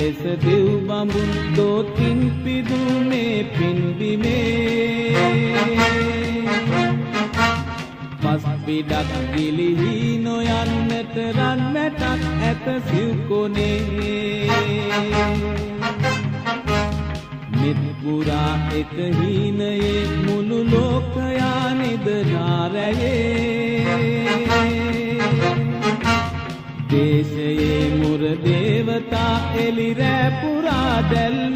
ලෙස දෙව් බඹුන් දෝතින් පිදුමේ පින්බිමේ පස් පිඩක් ගිලිහි නොයන්නට රන් මැටක් ඇත සිව්කොනේ මෙත් පුරා එක හීනයේ මුළු ලෝකයා නිදනාරයේ දේශයේ මුර දේවතා එලි රැ පුරා දැල්ල